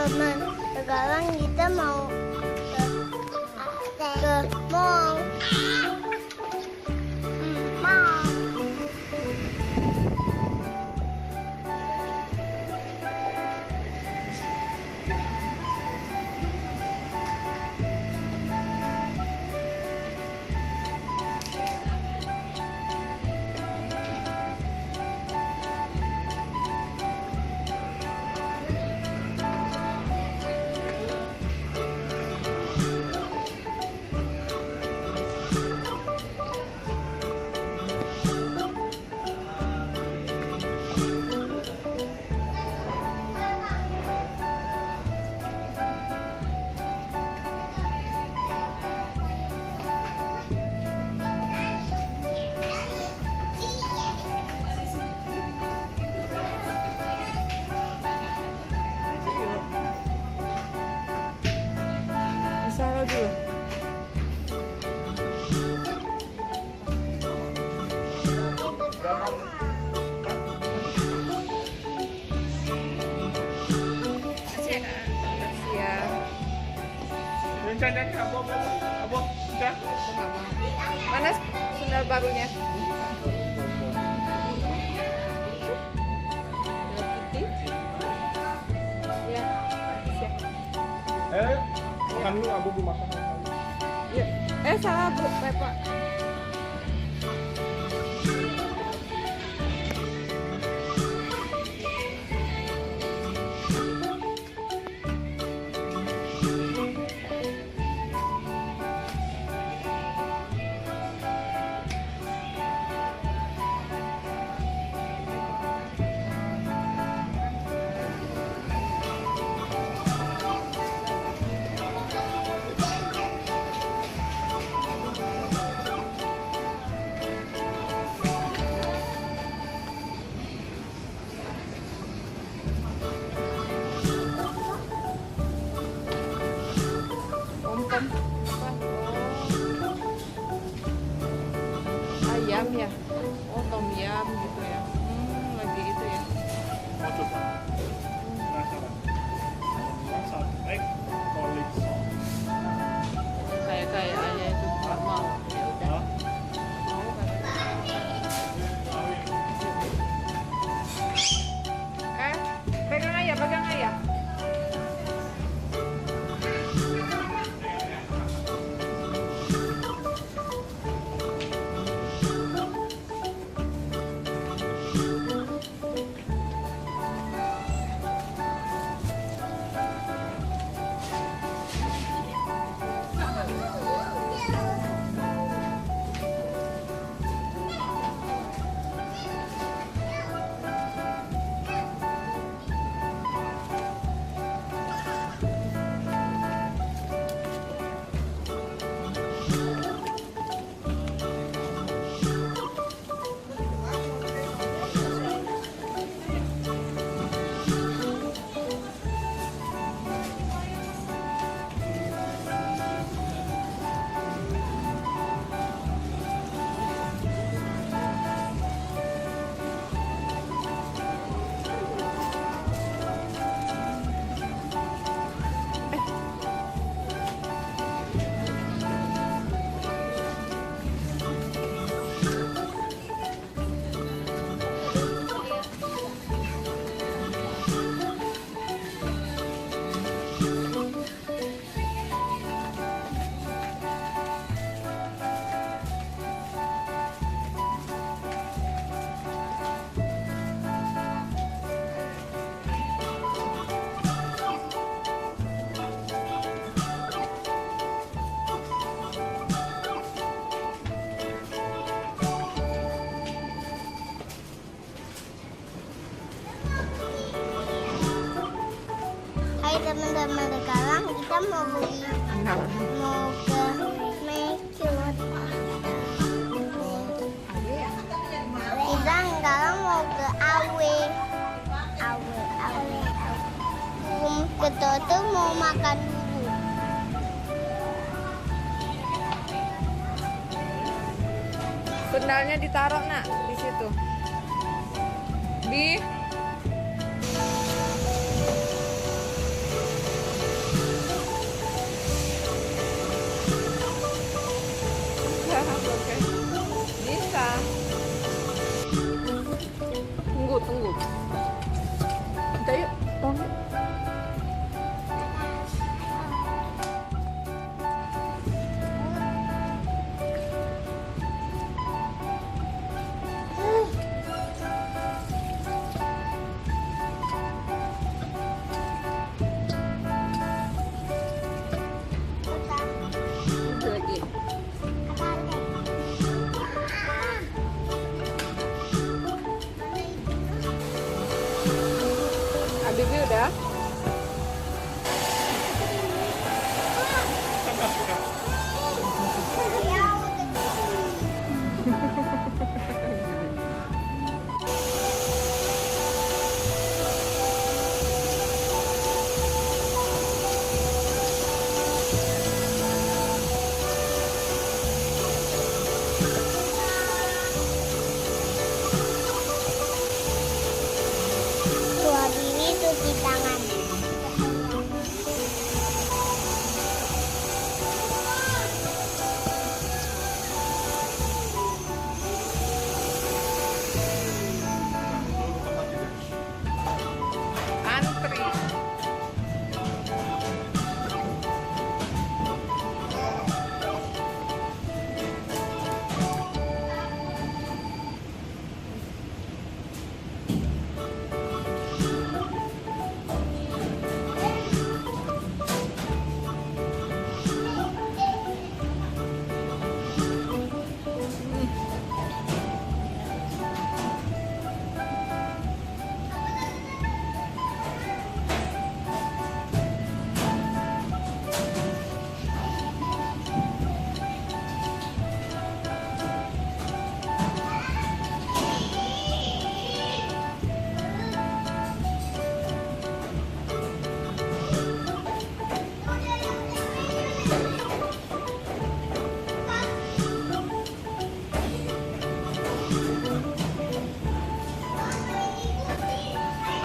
teman-teman, sekarang kita mau ke mall. Mall. Salah dulu. Kasih ya. Mana sendal barunya? Ya, Makan dulu, Abu makan. ya. Salah Bu, Pak. Om. Ayam ya? Oh, tom yum gitu ya. Lagi itu ya. Mau coba? Penasaran? Masak egg garlic sauce. Kayak ayam itu normal. Ya udah. Hah? Mau kan? Pegang ayah. Hai teman-teman, sekarang kita mau ke Macy's. Kita sekarang mau ke Awe. Kita tuh mau makan dulu. Sendalnya ditaruh nak di situ. Bi. Bibi udah? Tua Bibi cuci tangan. Antri.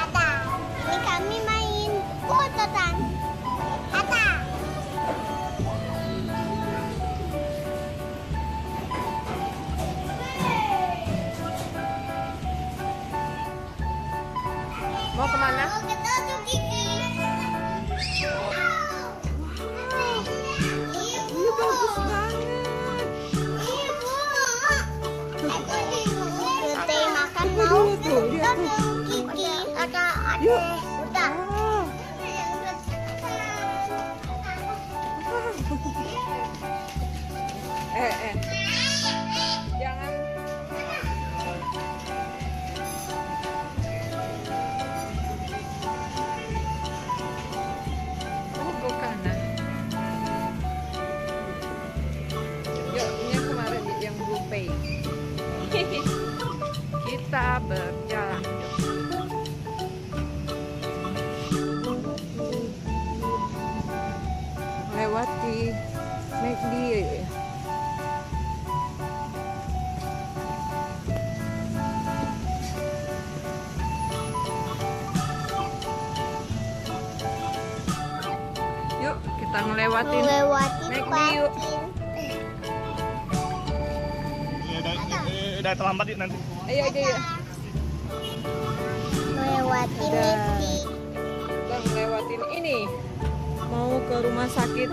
Ata, ini kami main bototan. Ata. Mau kemana? Mau kita tuh gigi. Ibu. Bagus banget. Ibu. Kita makan Tuh, mau. tuh, lihat tuh. Gigi. Ada. Yuk. Udah. Ah. Jangan. Oh, ke kanan. Yuk, ini yang kemarin yang GoPay. Kita berjalan. Lewati McD. Yuk, kita ngelewatin Melewati McD yuk. parkir. Udah terlambat yuk nanti. Ayo aja yuk. Melewati Udah. McD. Kita ngelewatin ini. Mau ke rumah sakit